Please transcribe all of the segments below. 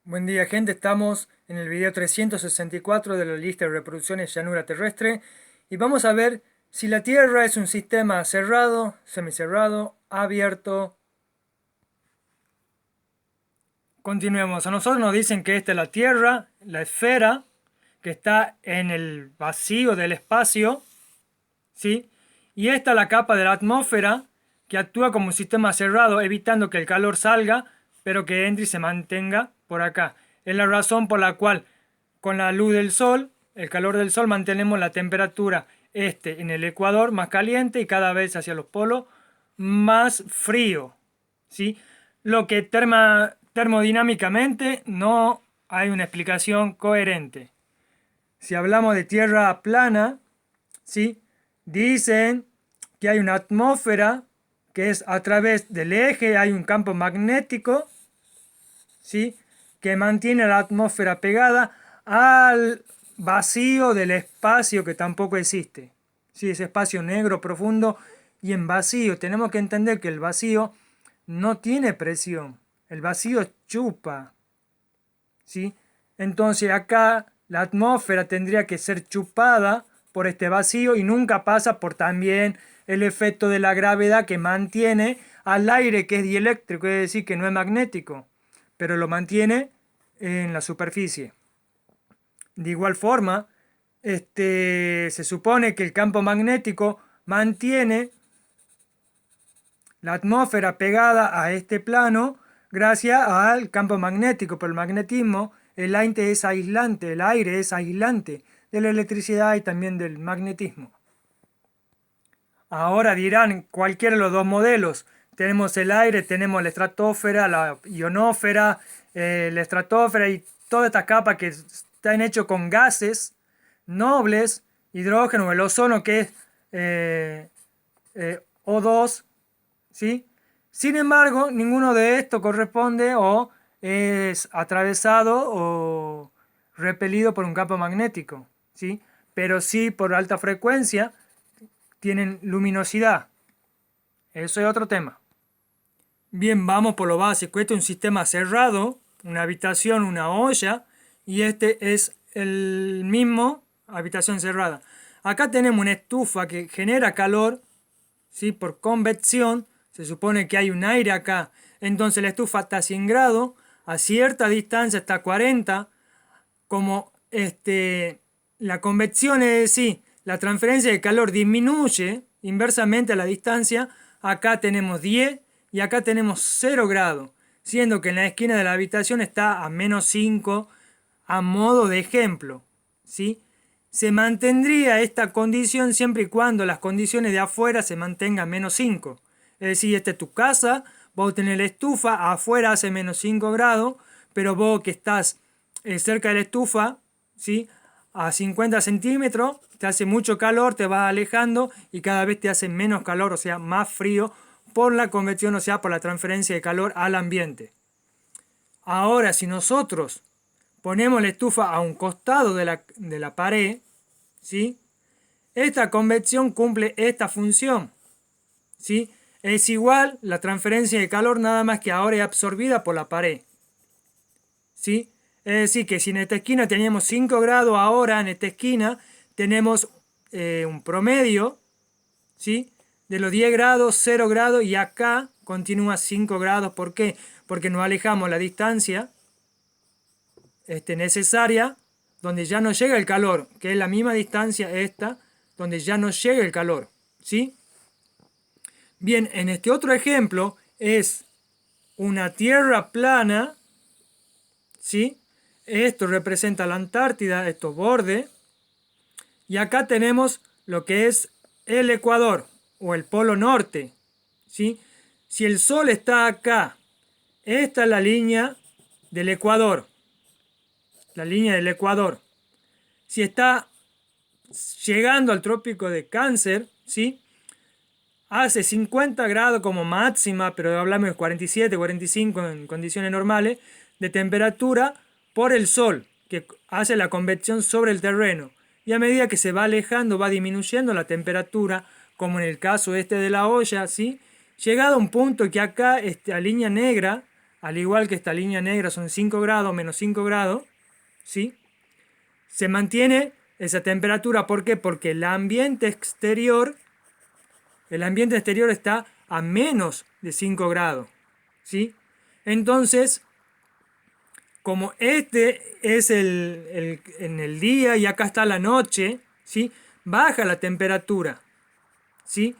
Buen día, gente. Estamos en el video 364 de la lista de reproducciones llanura terrestre y vamos a ver si la Tierra es un sistema cerrado, semicerrado, abierto. Continuemos. A nosotros nos dicen que esta es la Tierra, la esfera, que está en el vacío del espacio, ¿sí? Y esta es la capa de la atmósfera que actúa como un sistema cerrado, evitando que el calor salga, pero que entre y se mantenga por acá. Es la razón por la cual con la luz del sol, el calor del sol, mantenemos la temperatura en el ecuador más caliente y cada vez hacia los polos más frío, ¿sí? Lo que termodinámicamente no hay una explicación coherente. Si hablamos de tierra plana, ¿sí? Dicen que hay una atmósfera que es a través del eje, hay un campo magnético, ¿sí? Que mantiene la atmósfera pegada al vacío del espacio que tampoco existe. ¿Sí? Ese espacio negro profundo y en vacío. Tenemos que entender que el vacío no tiene presión. El vacío chupa. ¿Sí? Entonces acá la atmósfera tendría que ser chupada por este vacío y nunca pasa por también el efecto de la gravedad que mantiene al aire, que es dieléctrico, es decir, que no es magnético, pero lo mantiene en la superficie. De igual forma, se supone que el campo magnético mantiene la atmósfera pegada a este plano gracias al campo magnético, pero el magnetismo, el aire es aislante de la electricidad y también del magnetismo. Ahora dirán cualquiera de los dos modelos. Tenemos el aire, tenemos la estratosfera, la ionósfera, la estratosfera y toda esta capa que están hechos con gases nobles, hidrógeno, el ozono que es O2, ¿sí? Sin embargo, ninguno de estos corresponde o es atravesado o repelido por un campo magnético, ¿sí? Pero sí por alta frecuencia tienen luminosidad. Eso es otro tema. Bien, vamos por lo básico. Este es un sistema cerrado, una habitación, una olla, y este es el mismo habitación cerrada. Acá tenemos una estufa que genera calor, ¿sí? Por convección. Se supone que hay un aire acá. Entonces la estufa está a 100 grados, a cierta distancia está a 40. Como la convección, es decir, la transferencia de calor disminuye inversamente a la distancia, acá tenemos 10 y acá tenemos 0 grados, siendo que en la esquina de la habitación está a menos 5 a modo de ejemplo, ¿sí? Se mantendría esta condición siempre y cuando las condiciones de afuera se mantengan menos 5. Es decir, esta es tu casa, vos tenés la estufa, afuera hace menos 5 grados, pero vos que estás cerca de la estufa, ¿sí? A 50 centímetros, te hace mucho calor, te vas alejando y cada vez te hace menos calor, o sea, más frío por la convección, o sea, por la transferencia de calor al ambiente. Ahora, si nosotros ponemos la estufa a un costado de la pared, ¿sí? Esta convección cumple esta función, ¿sí? Es igual la transferencia de calor, nada más que ahora es absorbida por la pared, ¿sí? Es decir, que si en esta esquina teníamos 5 grados, ahora en esta esquina tenemos un promedio, ¿sí? De los 10 grados, 0 grados, y acá continúa 5 grados. ¿Por qué? Porque nos alejamos la distancia necesaria, donde ya no llega el calor, que es la misma distancia esta, donde ya no llega el calor, ¿sí? Bien, en este otro ejemplo es una tierra plana, ¿sí? Esto representa la Antártida, estos bordes, y acá tenemos lo que es el Ecuador o el Polo Norte, ¿sí? Si el Sol está acá, esta es la línea del Ecuador, la línea del Ecuador. Si está llegando al trópico de Cáncer, ¿sí? Hace 50 grados como máxima, pero hablamos de 47, 45 en condiciones normales, de temperatura por el sol, que hace la convección sobre el terreno. Y a medida que se va alejando, va disminuyendo la temperatura, como en el caso de la olla, ¿sí? Llegado a un punto que acá, esta línea negra, al igual que esta línea negra son 5 grados, menos 5 grados, ¿sí? Se mantiene esa temperatura. ¿Por qué? Porque el ambiente exterior está a menos de 5 grados, ¿sí? Entonces, como este es en el día y acá está la noche, ¿sí? Baja la temperatura, ¿sí?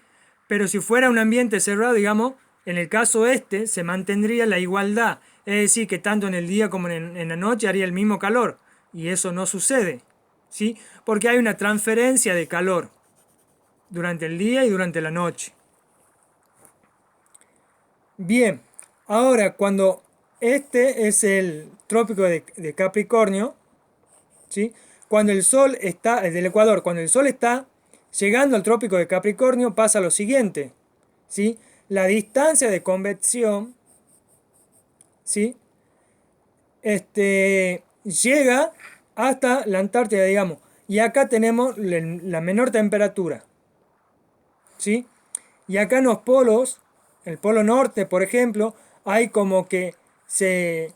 Pero si fuera un ambiente cerrado, digamos, en el caso este, se mantendría la igualdad. Es decir, que tanto en el día como en la noche haría el mismo calor. Y eso no sucede, ¿sí? Porque hay una transferencia de calor durante el día y durante la noche. Bien, ahora cuando este es el trópico de Capricornio, ¿sí? Cuando el Sol está, el del Ecuador, cuando el Sol está llegando al trópico de Capricornio, pasa lo siguiente, ¿sí? La distancia de convección, ¿sí? Llega hasta la Antártida, digamos, y acá tenemos la menor temperatura, ¿sí? Y acá en los polos, el polo norte, por ejemplo, hay como que se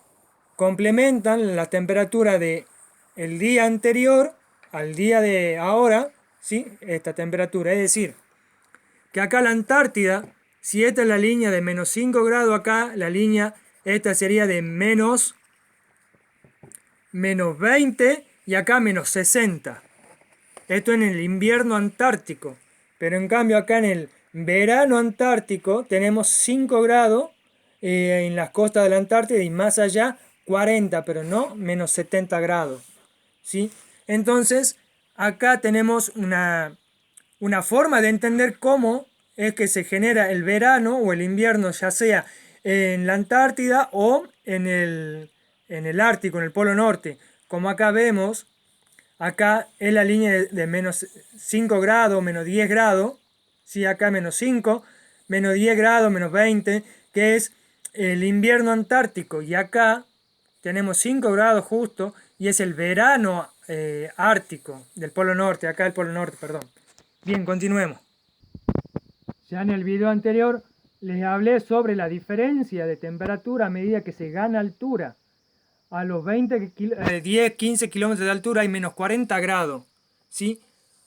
complementan la temperatura de el día anterior al día de ahora, ¿sí? Esta temperatura, es decir, que acá la Antártida, si esta es la línea de menos 5 grados acá, la línea esta sería de menos 20 y acá menos 60. Esto en el invierno antártico. Pero en cambio acá en el verano antártico tenemos 5 grados en las costas de la Antártida y más allá 40, pero no menos 70 grados, ¿sí? Entonces acá tenemos una forma de entender cómo es que se genera el verano o el invierno, ya sea en la Antártida o en el Ártico, en el Polo Norte. Como acá vemos, acá es la línea de menos 5 grados, menos 10 grados, ¿sí? Acá menos 5, menos 10 grados, menos 20, que es el invierno antártico. Y acá tenemos 5 grados justo, y es el verano ártico del Polo Norte, acá el Polo Norte, perdón. Bien, continuemos. Ya en el video anterior les hablé sobre la diferencia de temperatura a medida que se gana altura. A los 10, 15 kilómetros de altura hay menos 40 grados, ¿sí?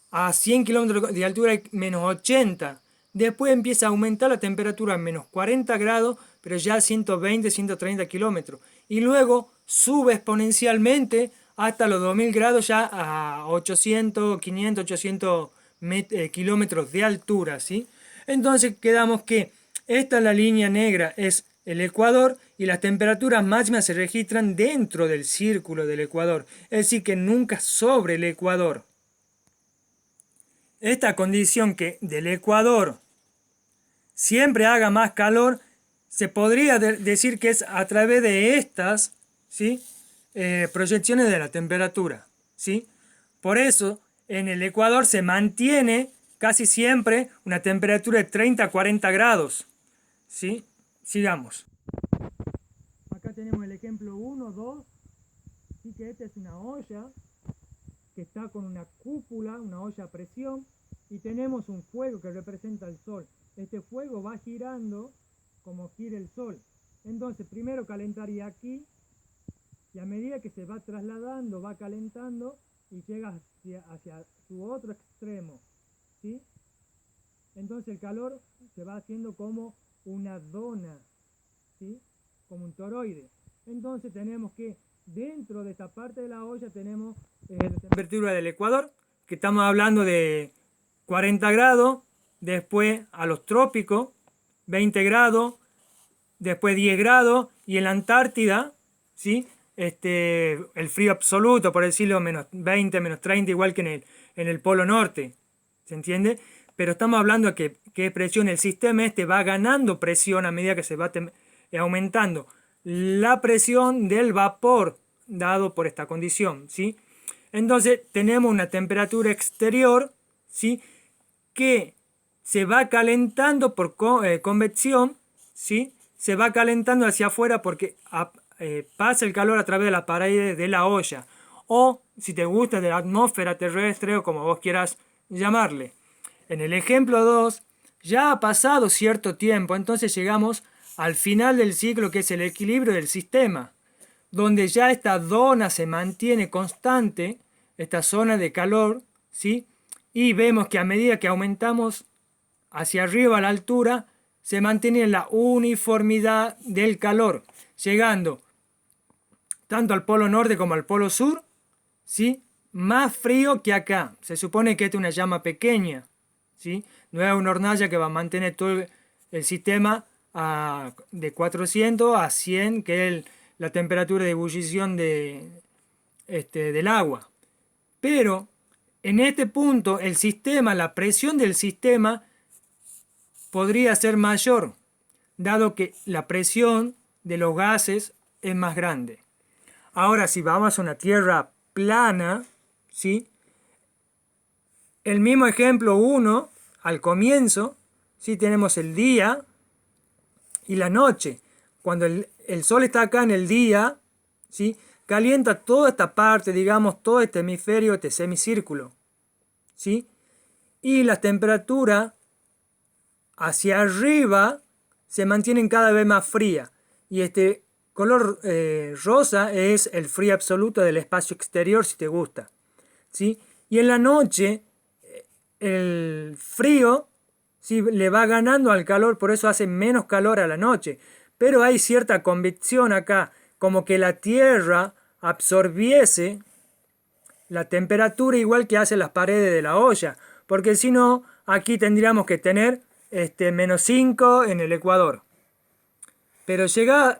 A 100 kilómetros de altura hay menos 80. Después empieza a aumentar la temperatura a menos 40 grados, pero ya a 120, 130 kilómetros. Y luego sube exponencialmente hasta los 2000 grados ya a 800, 500, 800 kilómetros de altura, ¿sí? Entonces quedamos que esta es la línea negra, es el Ecuador, y las temperaturas máximas se registran dentro del círculo del Ecuador, es decir, que nunca sobre el Ecuador. Esta condición que del Ecuador siempre haga más calor, se podría decir que es a través de estas, ¿sí? Proyecciones de la temperatura, ¿sí? Por eso, en el Ecuador se mantiene casi siempre una temperatura de 30 a 40 grados, ¿sí? Sigamos. Acá tenemos el ejemplo 1, 2, así que esta es una olla que está con una cúpula, una olla a presión, y tenemos un fuego que representa el sol. Este fuego va girando como gira el sol. Entonces primero calentaría aquí, y a medida que se va trasladando, va calentando y llega hacia su otro extremo, ¿sí? Entonces el calor se va haciendo como una dona, ¿sí? Como un toroide. Entonces tenemos que dentro de esta parte de la olla tenemos la temperatura del Ecuador, que estamos hablando de 40 grados, después a los trópicos 20 grados, después 10 grados, y en la Antártida, ¿sí? El frío absoluto, por decirlo, menos 20, menos 30, igual que en el Polo Norte, ¿se entiende? Pero estamos hablando de que presión, el sistema va ganando presión a medida que se va aumentando la presión del vapor dado por esta condición, ¿sí? Entonces tenemos una temperatura exterior, ¿sí? Que se va calentando por convección, ¿sí? Se va calentando hacia afuera porque pasa el calor a través de las paredes de la olla, o si te gusta de la atmósfera terrestre, o como vos quieras llamarle. En el ejemplo 2 ya ha pasado cierto tiempo, entonces llegamos al final del ciclo, que es el equilibrio del sistema, donde ya esta zona se mantiene constante, esta zona de calor, ¿sí? Y vemos que a medida que aumentamos hacia arriba a la altura, se mantiene la uniformidad del calor, llegando tanto al polo norte como al polo sur, ¿sí? Más frío que acá. Se supone que esta es una llama pequeña, ¿sí? No es una hornalla que va a mantener todo el sistema de 400 a 100, que es la temperatura de ebullición del agua. Pero en este punto el sistema, la presión del sistema podría ser mayor, dado que la presión de los gases es más grande. Ahora, si vamos a una tierra plana, ¿sí? El mismo ejemplo 1, al comienzo, ¿sí? Tenemos el día y la noche. Cuando el sol está acá en el día, ¿sí? Calienta toda esta parte, digamos, todo este hemisferio, este semicírculo, ¿sí? Y las temperaturas hacia arriba se mantienen cada vez más frías. Y este color rosa es el frío absoluto del espacio exterior, si te gusta, ¿sí? Y en la noche el frío, ¿sí? Le va ganando al calor, por eso hace menos calor a la noche. Pero hay cierta convección acá, como que la Tierra absorbiese la temperatura igual que hacen las paredes de la olla, porque si no, aquí tendríamos que tener menos 5 en el Ecuador. Pero llega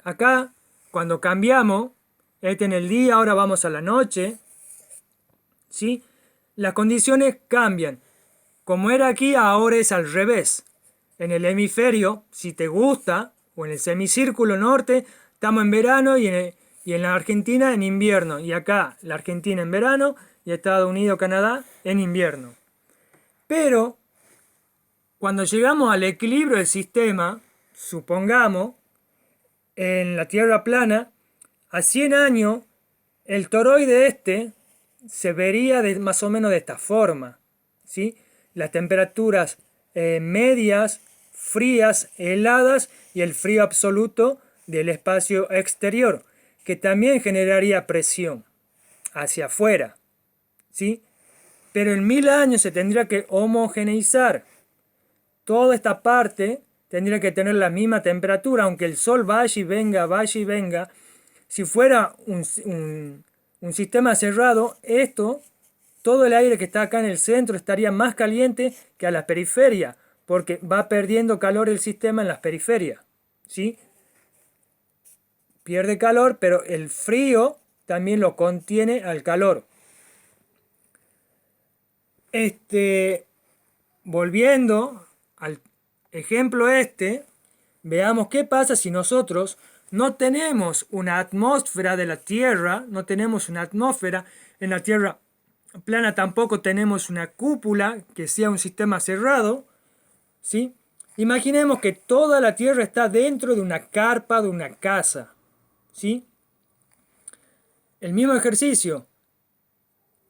acá, cuando cambiamos, en el día, ahora vamos a la noche, ¿sí? Las condiciones cambian. Como era aquí, ahora es al revés. En el hemisferio, si te gusta, o en el semicírculo norte, estamos en verano y en la Argentina en invierno. Y acá, la Argentina en verano y Estados Unidos, Canadá en invierno. Pero, cuando llegamos al equilibrio del sistema, supongamos, en la Tierra plana, a 100 años, el toroide se vería más o menos de esta forma, ¿sí? Las temperaturas medias, frías, heladas y el frío absoluto del espacio exterior, que también generaría presión hacia afuera, ¿sí? Pero en 1000 años se tendría que homogeneizar. Toda esta parte tendría que tener la misma temperatura, aunque el sol vaya y venga, vaya y venga. Si fuera un sistema cerrado, todo el aire que está acá en el centro estaría más caliente que a la periferia, porque va perdiendo calor el sistema en las periferias, ¿sí? Pierde calor, pero el frío también lo contiene al calor. Volviendo al ejemplo veamos qué pasa si nosotros no tenemos una atmósfera de la Tierra, no tenemos una atmósfera en la Tierra plana, tampoco tenemos una cúpula que sea un sistema cerrado, ¿sí? Imaginemos que toda la Tierra está dentro de una carpa, de una casa, ¿sí? El mismo ejercicio.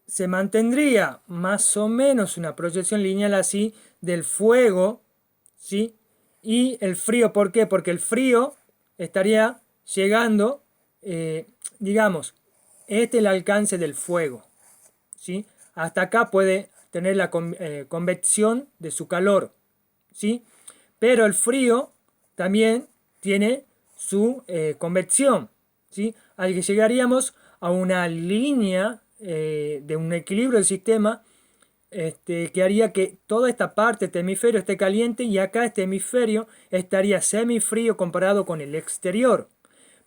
Se mantendría más o menos una proyección lineal así del fuego, ¿sí? Y el frío, ¿por qué? Porque el frío estaría llegando, digamos, este es el alcance del fuego, ¿sí? Hasta acá puede tener la convección de su calor, ¿sí? Pero el frío también tiene su convección, ¿sí? Al que llegaríamos a una línea de un equilibrio del sistema que haría que toda esta parte, este hemisferio, esté caliente y acá este hemisferio estaría semifrío comparado con el exterior.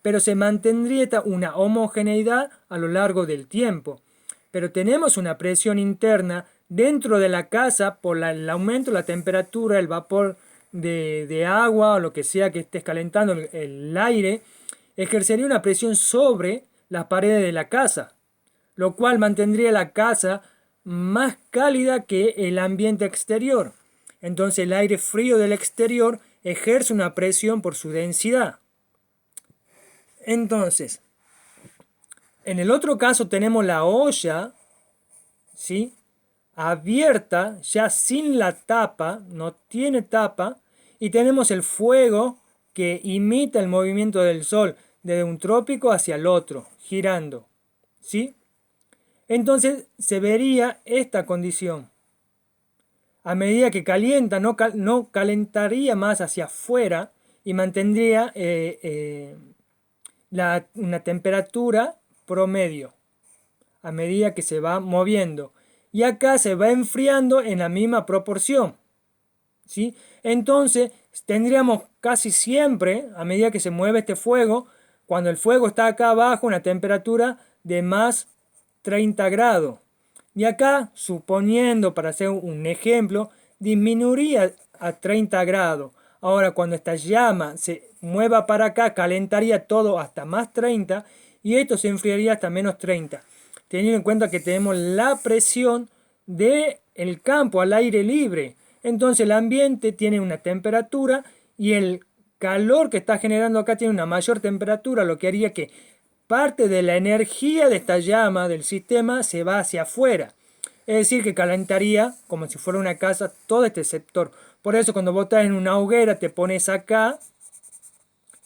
Pero se mantendría una homogeneidad a lo largo del tiempo. Pero tenemos una presión interna dentro de la casa por el aumento de la temperatura, el vapor de agua o lo que sea que estés calentando el aire, ejercería una presión sobre las paredes de la casa, lo cual mantendría la casa más cálida que el ambiente exterior. Entonces el aire frío del exterior ejerce una presión por su densidad. Entonces, en el otro caso tenemos la olla, ¿sí? Abierta, ya sin la tapa, no tiene tapa, y tenemos el fuego que imita el movimiento del Sol desde un trópico hacia el otro, girando, ¿sí? Entonces se vería esta condición. A medida que calienta, no calentaría más hacia afuera y mantendría una temperatura promedio a medida que se va moviendo. Y acá se va enfriando en la misma proporción, ¿sí? Entonces tendríamos casi siempre, a medida que se mueve este fuego, cuando el fuego está acá abajo, una temperatura de más 30 grados. Y acá, suponiendo, para hacer un ejemplo, disminuiría a 30 grados. Ahora, cuando esta llama se mueva para acá, calentaría todo hasta más 30 y esto se enfriaría hasta menos 30. Teniendo en cuenta que tenemos la presión del campo al aire libre. Entonces el ambiente tiene una temperatura y el calor que está generando acá tiene una mayor temperatura, lo que haría que parte de la energía de esta llama del sistema se va hacia afuera. Es decir, que calentaría como si fuera una casa todo este sector. Por eso cuando vos estás en una hoguera te pones acá,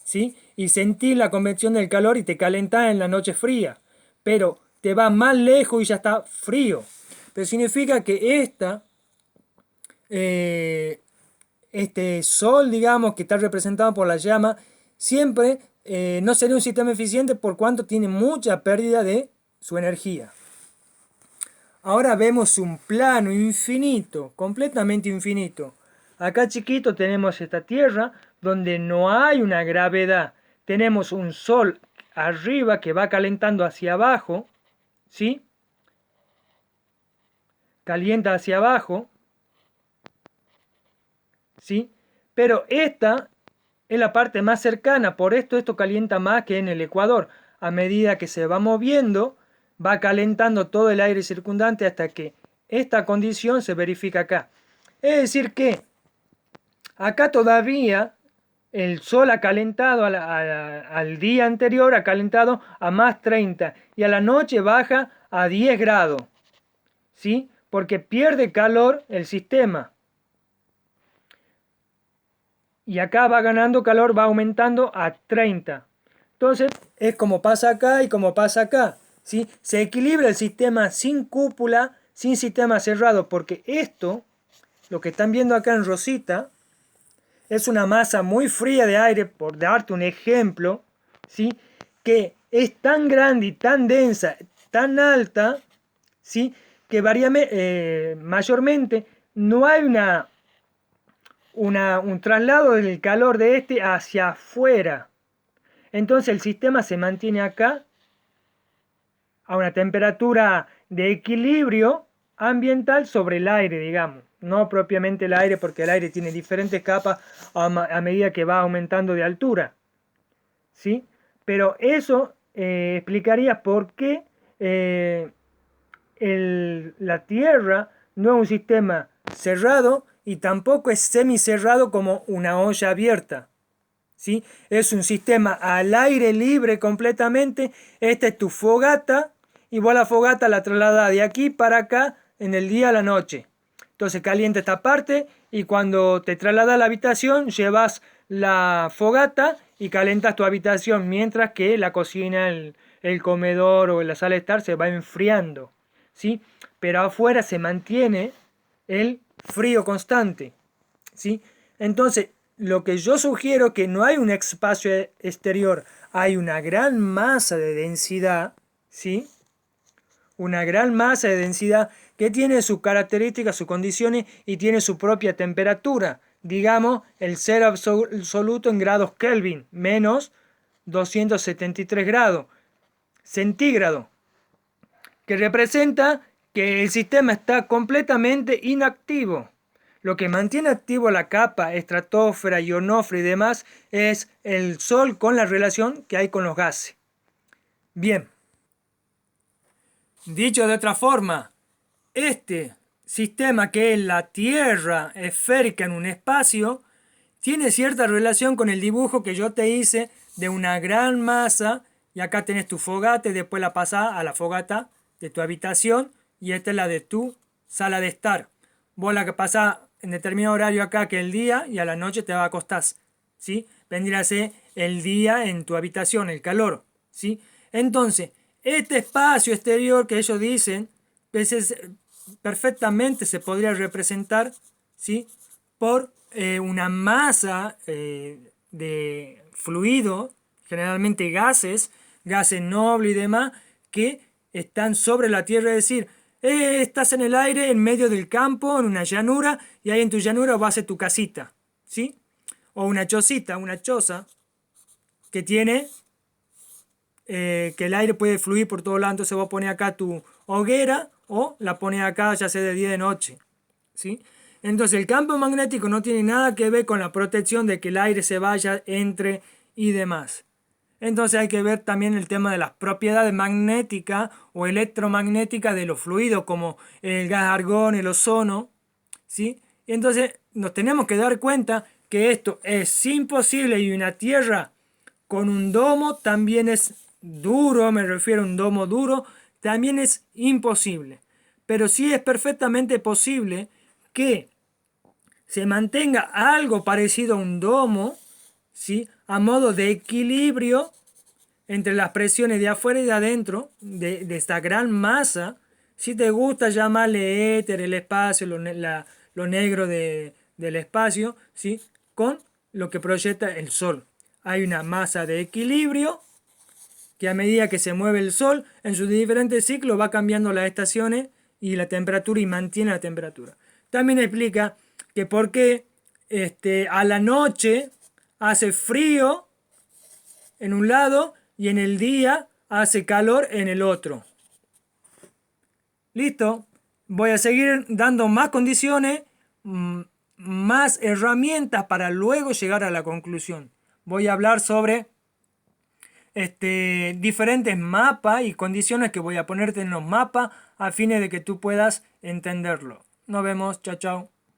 ¿sí? Y sentís la convección del calor y te calentás en la noche fría. Pero te vas más lejos y ya está frío. Pero significa que este sol, digamos, que está representado por la llama, siempre no sería un sistema eficiente por cuanto tiene mucha pérdida de su energía. Ahora vemos un plano infinito, completamente infinito. Acá chiquito tenemos esta tierra donde no hay una gravedad. Tenemos un sol arriba que va calentando hacia abajo, ¿sí? Calienta hacia abajo, ¿sí? Pero esta es la parte más cercana, por esto calienta más que en el ecuador. A medida que se va moviendo, va calentando todo el aire circundante hasta que esta condición se verifica acá. Es decir que acá todavía el sol ha calentado al día anterior, ha calentado a más 30 y a la noche baja a 10 grados, ¿sí? Porque pierde calor el sistema. Y acá va ganando calor, va aumentando a 30. Entonces es como pasa acá y como pasa acá, ¿sí? Se equilibra el sistema sin cúpula, sin sistema cerrado, porque esto, lo que están viendo acá en rosita, es una masa muy fría de aire, por darte un ejemplo, ¿sí? Que es tan grande y tan densa, tan alta, ¿sí? Que mayormente no hay un traslado del calor de este hacia afuera. Entonces el sistema se mantiene acá a una temperatura de equilibrio ambiental sobre el aire, digamos. No propiamente el aire, porque el aire tiene diferentes capas a medida que va aumentando de altura, ¿sí? Pero eso explicaría por qué la Tierra no es un sistema cerrado y tampoco es semicerrado como una olla abierta, ¿sí? Es un sistema al aire libre completamente. Esta es tu fogata y vos la fogata la trasladás de aquí para acá en el día a la noche. Entonces calienta esta parte y cuando te trasladas a la habitación llevas la fogata y calentas tu habitación mientras que la cocina, el comedor o la sala de estar se va enfriando, ¿sí? Pero afuera se mantiene el frío constante, ¿sí? Entonces, lo que yo sugiero es que no hay un espacio exterior, hay una gran masa de densidad, ¿sí? Una gran masa de densidad que tiene sus características, sus condiciones y tiene su propia temperatura. Digamos, el cero absoluto en grados Kelvin, menos 273 grados centígrados, que representa que el sistema está completamente inactivo. Lo que mantiene activo la capa, estratosfera, ionósfera y demás es el Sol con la relación que hay con los gases. Bien, dicho de otra forma, este sistema que es la Tierra esférica en un espacio tiene cierta relación con el dibujo que yo te hice de una gran masa y acá tenés tu fogata y después la pasás a la fogata de tu habitación y esta es la de tu sala de estar. Vos la que pasás en determinado horario acá que el día y a la noche te va a acostar, ¿sí? vendría a ser el día en tu habitación, el calor, ¿sí? Entonces, este espacio exterior que ellos dicen, pues perfectamente se podría representar, ¿sí? Por una masa de fluido, generalmente gases nobles y demás, que están sobre la Tierra, es decir, estás en el aire, en medio del campo, en una llanura, y ahí en tu llanura vas a hacer tu casita, ¿sí? O una chocita, una choza, que tiene, que el aire puede fluir por todos lados, entonces vos pones acá tu hoguera, o la pones acá, ya sea de día y de noche, ¿sí? Entonces el campo magnético no tiene nada que ver con la protección de que el aire se vaya, entre y demás. Entonces hay que ver también el tema de las propiedades magnéticas o electromagnéticas de los fluidos como el gas argón, el ozono, ¿sí? Y entonces nos tenemos que dar cuenta que esto es imposible y una Tierra con un domo también es duro, me refiero a un domo duro, también es imposible. Pero sí es perfectamente posible que se mantenga algo parecido a un domo, ¿sí? A modo de equilibrio entre las presiones de afuera y de adentro de esta gran masa. Si te gusta llamarle éter, el espacio, lo negro del espacio, ¿sí? Con lo que proyecta el Sol. Hay una masa de equilibrio que a medida que se mueve el Sol en sus diferentes ciclos va cambiando las estaciones y la temperatura y mantiene la temperatura. También explica que por qué a la noche hace frío en un lado y en el día hace calor en el otro. Listo. Voy a seguir dando más condiciones, más herramientas para luego llegar a la conclusión. Voy a hablar sobre diferentes mapas y condiciones que voy a ponerte en los mapas a fines de que tú puedas entenderlo. Nos vemos. Chao, chao.